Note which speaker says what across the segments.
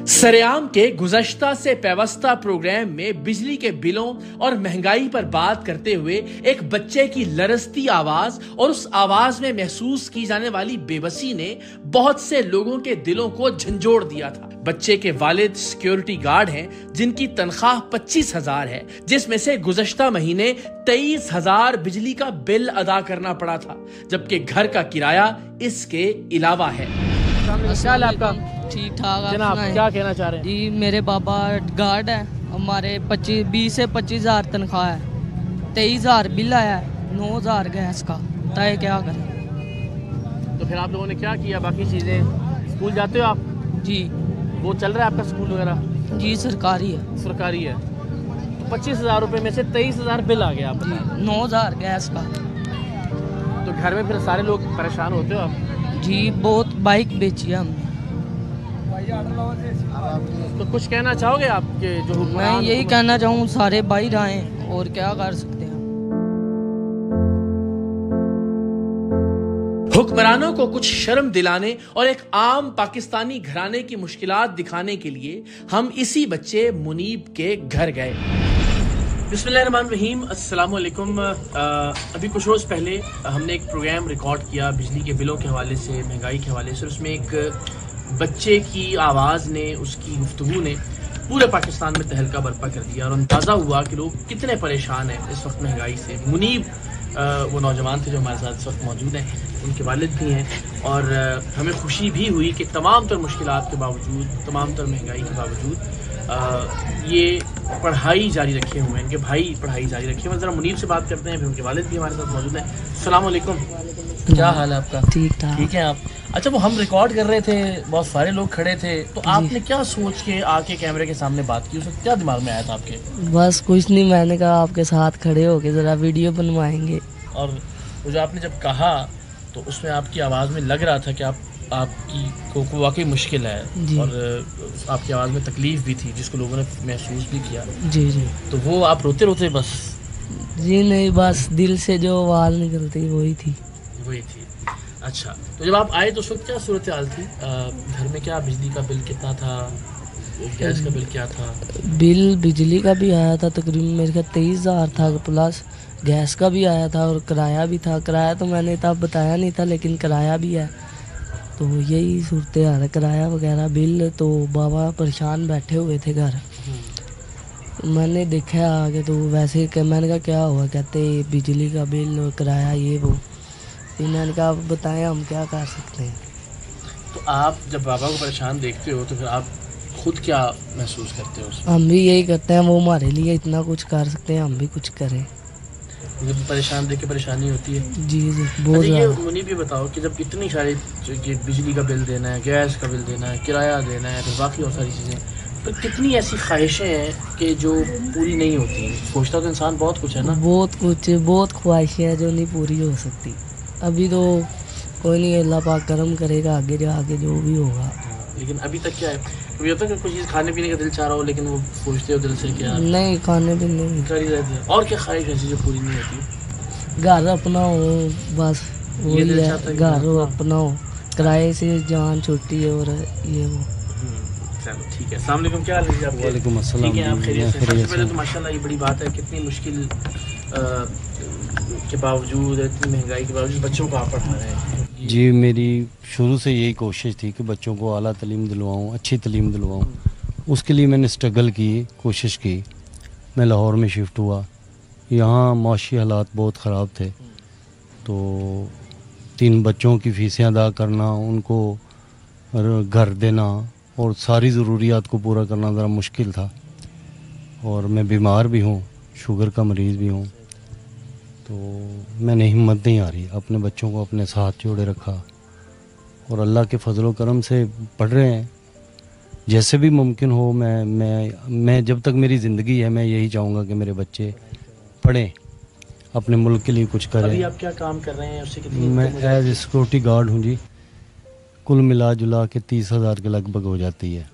Speaker 1: सरेआम के गुज़श्ता से पेवस्ता प्रोग्राम में बिजली के बिलों और महंगाई पर बात करते हुए एक बच्चे की लरजती आवाज और उस आवाज में महसूस की जाने वाली बेबसी ने बहुत से लोगों के दिलों को झंझोड़ दिया था। बच्चे के वालिद सिक्योरिटी गार्ड हैं जिनकी तनख्वाह 25,000 है, जिसमें से गुज़श्ता महीने 23,000 बिजली का बिल अदा करना पड़ा था, जबकि घर का किराया इसके अलावा है।
Speaker 2: आपका ठीक ठाक
Speaker 1: जनाब, क्या कहना चाह रहे हैं?
Speaker 2: जी, मेरे पापा गार्ड है, हमारे 20 से 25,000 तनख्वाह है, 23,000 बिल आया है, 9,000 गैस का, तय क्या करें।
Speaker 1: तो फिर आप लोगों ने क्या किया? बाकी चीजें, स्कूल जाते हो आप?
Speaker 2: जी।
Speaker 1: वो चल रहा है आपका स्कूल वगैरह?
Speaker 2: जी, सरकारी है।
Speaker 1: सरकारी है। तो 25,000 रुपए में से 23,000 बिल आ गया आपका?
Speaker 2: जी, 9,000 गैस का।
Speaker 1: तो घर में फिर सारे लोग परेशान होते हो आप?
Speaker 2: जी, बहुत बाइक बेची है हमने।
Speaker 1: तो कुछ कहना चाहोगे आपके जो
Speaker 2: मैं यही कहना चाहूँ, सारे बाहर आएँ, और क्या कर सकते हैं।
Speaker 1: हुक्मरानों को कुछ शर्म दिलाने और एक आम पाकिस्तानी घराने की मुश्किलात दिखाने के लिए हम इसी बच्चे मुनीब के घर गए। बिस्मिल्लाहिर्रहमानिर्रहीम, अस्सलाम वालेकुम। अभी कुछ रोज़ पहले हमने एक प्रोग्राम रिकॉर्ड किया बिजली के बिलों के हवाले से, महंगाई के हवाले से। उसमें एक बच्चे की आवाज़ ने, उसकी गुफ्तगू ने पूरे पाकिस्तान में तहलका बर्पा कर दिया और अंदाज़ा हुआ कि लोग कितने परेशान हैं इस वक्त महंगाई से। मुनीब वो नौजवान थे जो हमारे साथ इस वक्त मौजूद हैं, उनके वालिद भी हैं, और हमें खुशी भी हुई कि तमाम तर मुश्किलात के बावजूद, तमाम तर महंगाई के बावजूद ये पढ़ाई जारी रखे हुए हैं, इनके भाई पढ़ाई जारी रखे हुए हैं। ज़रा मुनीब से बात करते हैं, फिर उनके वालिद भी हमारे साथ मौजूद हैं। अस्सलाम वालेकुम, क्या हाल है आपका?
Speaker 2: ठीक ठाक।
Speaker 1: ठीक है आप? अच्छा, वो हम रिकॉर्ड कर रहे थे, बहुत सारे लोग खड़े थे, तो आपने क्या सोच के आके कैमरे के सामने बात की? उसमें क्या दिमाग में आया था आपके?
Speaker 2: बस कुछ नहीं, मैंने कहा आपके साथ खड़े होके ज़रा वीडियो बनवाएंगे।
Speaker 1: और वो जो आपने जब कहा तो उसमें आपकी आवाज़ में लग रहा था कि आपकी को वाकई मुश्किल है, और आपकी आवाज़ में तकलीफ़ भी थी जिसको लोगों ने महसूस भी किया।
Speaker 2: जी जी।
Speaker 1: तो वो आप रोते रोते बस?
Speaker 2: जी नहीं, बस दिल से जो आवाज़ निकलती वही थी।
Speaker 1: वही थी। अच्छा, तो जब आप आए तो उस वक्त क्या सूरत हाल थी? घर में क्या बिजली का बिल कितना था, गैस का बिल क्या था?
Speaker 2: बिल बिजली का भी आया था तकरीबन मेरे ख्याल 23,000 था, प्लस गैस का भी आया था, और किराया भी था। किराया तो मैंने तब बताया नहीं था, लेकिन किराया भी है। तो यही सूरत हाल है, किराया वगैरह बिल। तो बाबा परेशान बैठे हुए थे घर, मैंने देखा आगे, तो वैसे मैंने कहा क्या हुआ? कहते बिजली का बिल और किराया ये वो। फिर मैंने कहा आप बताएं हम क्या कर सकते हैं।
Speaker 1: तो आप जब बाबा को परेशान देखते हो तो फिर आप खुद क्या महसूस करते हो उसमें?
Speaker 2: हम भी यही करते हैं, वो हमारे लिए इतना कुछ कर सकते हैं, हम भी कुछ करें।
Speaker 1: जब परेशान देख के परेशानी होती है।
Speaker 2: जी जी, बहुत ज़्यादा।
Speaker 1: मुनीब भी बताओ कि जब इतनी सारी बिजली का बिल देना है, गैस का बिल देना है, किराया देना है, फिर बाकी और सारी चीज़ें, तो कितनी ऐसी ख्वाहिशें हैं कि जो पूरी नहीं होती? सोचता तो इंसान बहुत कुछ है ना?
Speaker 2: बहुत कुछ, बहुत ख्वाहिशें हैं जो नहीं पूरी हो सकती। अभी तो कोई नहीं, अल्लाह पाक करम करेगा, आगे जाके जो भी होगा।
Speaker 1: लेकिन अभी तक क्या है? कभी होता है कि कुछ चीज़ खाने पीने का दिल चाह रहा हो, लेकिन वो सोचते हो दिल से क्या
Speaker 2: नहीं, खाने पीने नहीं
Speaker 1: कर ही रहते हैं। और क्या ख्वाहिश ऐसी जो पूरी नहीं होती?
Speaker 2: घर अपना हो, बस
Speaker 1: ये दिल चाहता है,
Speaker 2: घर हो अपना हो, किराए से जान छुट्टी है, और ये वो।
Speaker 1: चलो ठीक है। अस्सलाम वालेकुम, क्या हाल है आपके?
Speaker 3: वालेकुम अस्सलाम।
Speaker 1: ठीक है, आप खैरियत से? सबसे पहले तो माशाल्लाह ये बड़ी बात है, कितनी मुश्किल के बावजूद, इतनी महंगाई के बावजूद बच्चों को आप पढ़ा रहे हैं।
Speaker 3: जी, मेरी शुरू से यही कोशिश थी कि बच्चों को आला तालीम दिलवाऊँ, अच्छी तालीम दिलवाऊँ। उसके लिए मैंने स्ट्रगल की, कोशिश की। मैं लाहौर में शिफ्ट हुआ, यहाँ माशी हालात बहुत ख़राब थे, तो 3 बच्चों की फ़ीसें अदा करना, उनको घर देना और सारी ज़रूरियात को पूरा करना ज़रा मुश्किल था। और मैं बीमार भी हूँ, शुगर का मरीज़ भी हूँ, तो मैंने हिम्मत नहीं आ रही, अपने बच्चों को अपने साथ जोड़े रखा, और अल्लाह के फजल व करम से पढ़ रहे हैं जैसे भी मुमकिन हो। मैं जब तक मेरी ज़िंदगी है, मैं यही चाहूँगा कि मेरे बच्चे पढ़ें, अपने मुल्क के लिए कुछ करें।
Speaker 1: अभी आप क्या काम कर रहे हैं? उससे कितनी?
Speaker 3: मैं एज सिक्योरिटी गार्ड हूँ जी। कुल मिला जुला के 30,000 के लगभग हो जाती है,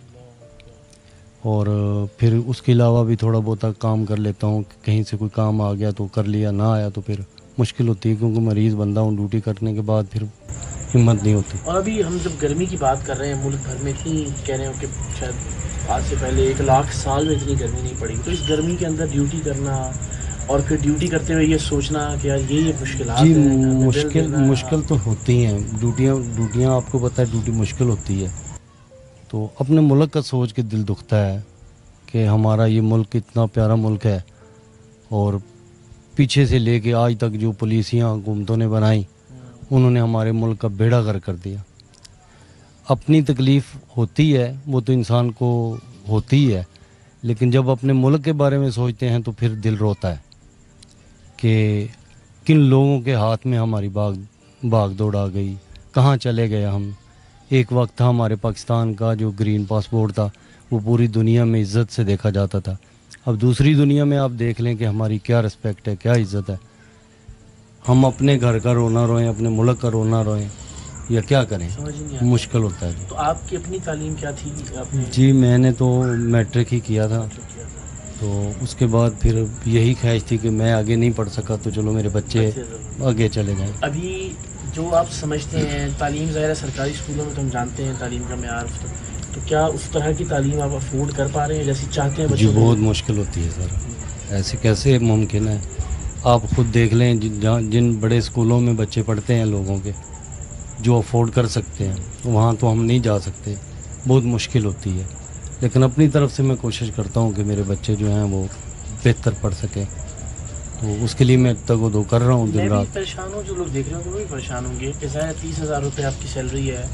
Speaker 3: और फिर उसके अलावा भी थोड़ा बहुत काम कर लेता हूँ। कहीं से कोई काम आ गया तो कर लिया, ना आया तो फिर मुश्किल होती है, क्योंकि मरीज़ बंदा हूँ। ड्यूटी करने के बाद फिर ہمت نہیں ہوتی.
Speaker 1: اور ابھی ہم جب گرمی کی بات کر رہے ہیں ملک بھر میں اتنی کہہ رہے ہو کہ شاید آج سے پہلے 1,00,000 سال میں اتنی گرمی نہیں پڑی, تو اس گرمی کے اندر ڈیوٹی کرنا اور پھر ڈیوٹی کرتے ہوئے یہ سوچنا کہ یار یہ مشکلات
Speaker 3: جی
Speaker 1: ہیں.
Speaker 3: مشکل تو ہوتی ہیں ڈیوٹیاں آپ کو پتہ ہے ڈیوٹی مشکل ہوتی ہے. تو اپنے ملک کا سوچ کے دل دکھتا ہے کہ ہمارا یہ ملک اتنا پیارا ملک ہے, اور پیچھے سے لے کے آج تک جو پالیسیاں حکومتوں نے بنائی انہوں نے ہمارے ملک کا بیڑا غرق کر دیا. اپنی تکلیف ہوتی ہے, وہ تو انسان کو ہوتی ہے, لیکن جب اپنے ملک کے بارے میں سوچتے ہیں تو پھر دل روتا ہے کہ کن لوگوں کے ہاتھ میں ہماری بھاگ دوڑ آ گئی, کہاں چلے گئے ہم. ایک وقت تھا ہمارے پاکستان کا جو گرین پاسپورٹ تھا وہ پوری دنیا میں عزت سے دیکھا جاتا تھا. اب دوسری دنیا میں آپ دیکھ لیں کہ ہماری کیا رسپیکٹ ہے, کیا عزت ہے. ہم اپنے گھر کا رونا روئیں, اپنے ملک کا رونا روئیں, یا کیا کریں, مشکل ہوتا ہے.
Speaker 1: تو آپ کی اپنی تعلیم کیا تھی؟
Speaker 3: جی میں نے تو میٹرک ہی کیا تھا, تو اس کے بعد پھر یہی خواہش تھی کہ میں آگے نہیں پڑھ سکا تو چلو میرے بچے آگے چلے جائیں.
Speaker 1: ابھی جو آپ سمجھتے ہیں تعلیم, ظاہر ہے سرکاری اسکولوں میں تو ہم جانتے ہیں تعلیم کا معیار, تو کیا اس طرح کی تعلیم آپ افورڈ کر پا رہے ہیں جیسی چاہتے ہیں؟
Speaker 3: جی بہت مشکل ہوتی ہے سر, ایسے کیسے ممکن ہے. آپ خود دیکھ لیں جن بڑے اسکولوں میں بچے پڑھتے ہیں لوگوں کے جو افورڈ کر سکتے ہیں وہاں تو ہم نہیں جا سکتے, بہت مشکل ہوتی ہے. لیکن اپنی طرف سے میں کوشش کرتا ہوں کہ میرے بچے جو ہیں وہ بہتر پڑھ سکیں, تو اس کے لیے میں تگ و دو کر رہا ہوں دن رات.
Speaker 1: میں پریشان ہوں, جو لوگ دیکھ رہے ہوں وہ بھی پریشان ہوں گے کہ ظاہر 30,000 روپے آپ کی سیلری ہے,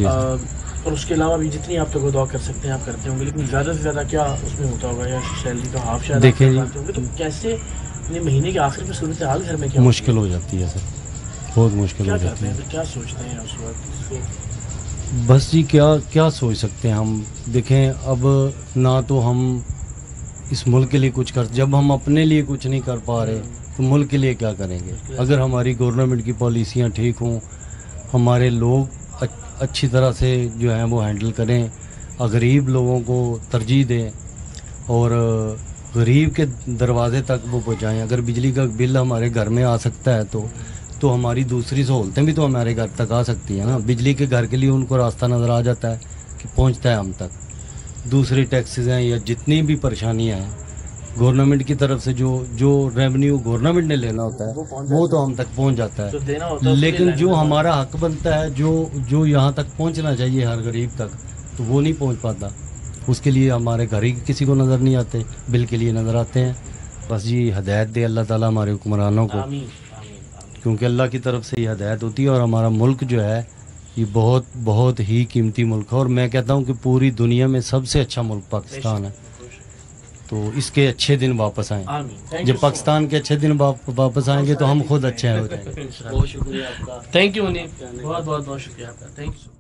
Speaker 1: اور اس کے علاوہ بھی جتنی آپ تگ و دو کر سکتے ہیں آپ کرتے ہوں گے, لیکن زیادہ سے زیادہ کیا اس میں ہوتا ہوگا, یا سیلری کا ہاف شاید
Speaker 3: دیکھیں جی,
Speaker 1: تو کیسے مہینے کے آخر میں صورتحال گھر میں کیا
Speaker 3: مشکل ہو جاتی ہے سر, بہت مشکل ہو جاتی ہے.
Speaker 1: کیا سوچتے ہیں اس وقت؟
Speaker 3: بس جی کیا سوچ سکتے ہیں ہم. دیکھیں اب نہ تو ہم اس ملک کے لیے کچھ جب ہم اپنے لیے کچھ نہیں کر پا رہے تو ملک کے لیے کیا کریں گے. اگر ہماری گورنمنٹ کی پالیسیاں ٹھیک ہوں, ہمارے لوگ اچھی طرح سے جو ہیں وہ ہینڈل کریں, غریب لوگوں کو ترجیح دیں اور غریب کے دروازے تک وہ پہنچائیں. اگر بجلی کا بل ہمارے گھر میں آ سکتا ہے تو ہماری دوسری سہولتیں بھی تو ہمارے گھر تک آ سکتی ہیں نا. بجلی کے گھر کے لیے ان کو راستہ نظر آ جاتا ہے کہ پہنچتا ہے ہم تک. دوسری ٹیکسز ہیں یا جتنی بھی پریشانیاں ہیں گورنمنٹ کی طرف سے جو ریونیو گورنمنٹ نے لینا ہوتا ہے وہ تو ہم تک پہنچ جاتا ہے, لیکن جو ہمارا حق بنتا ہے جو یہاں تک پہنچنا چاہیے ہر غریب تک تو وہ نہیں پہنچ پاتا. اس کے لیے ہمارے گھر ہی کسی کو نظر نہیں آتے, بل کے لیے نظر آتے ہیں. بس جی ہدایت دے اللہ تعالیٰ ہمارے حکمرانوں کو, کیونکہ اللہ کی طرف سے یہ ہدایت ہوتی ہے. اور ہمارا ملک جو ہے یہ بہت بہت ہی قیمتی ملک ہے, اور میں کہتا ہوں کہ پوری دنیا میں سب سے اچھا ملک پاکستان ہے. تو اس کے اچھے دن واپس آئیں. جب پاکستان کے اچھے دن واپس آئیں گے تو ہم خود اچھے ہو جائیں گے.
Speaker 1: بہت شکریہ آپ کا, تھینک یو انیل, بہت بہت بہت شکریہ آپ کا, تھینک یو.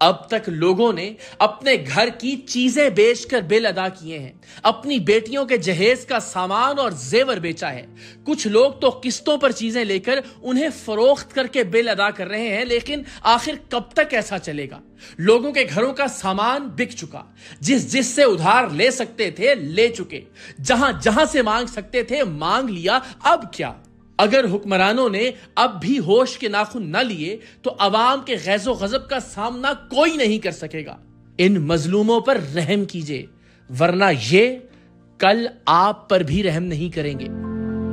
Speaker 1: اب تک لوگوں نے اپنے گھر کی چیزیں بیچ کر بل ادا کیے ہیں, اپنی بیٹیوں کے جہیز کا سامان اور زیور بیچا ہے. کچھ لوگ تو قسطوں پر چیزیں لے کر انہیں فروخت کر کے بل ادا کر رہے ہیں. لیکن آخر کب تک ایسا چلے گا؟ لوگوں کے گھروں کا سامان بک چکا, جس سے ادھار لے سکتے تھے لے چکے, جہاں سے مانگ سکتے تھے مانگ لیا. اب کیا؟ اگر حکمرانوں نے اب بھی ہوش کے ناخن نہ لیے تو عوام کے غیظ و غضب کا سامنا کوئی نہیں کر سکے گا. ان مظلوموں پر رحم کیجئے, ورنہ یہ کل آپ پر بھی رحم نہیں کریں گے.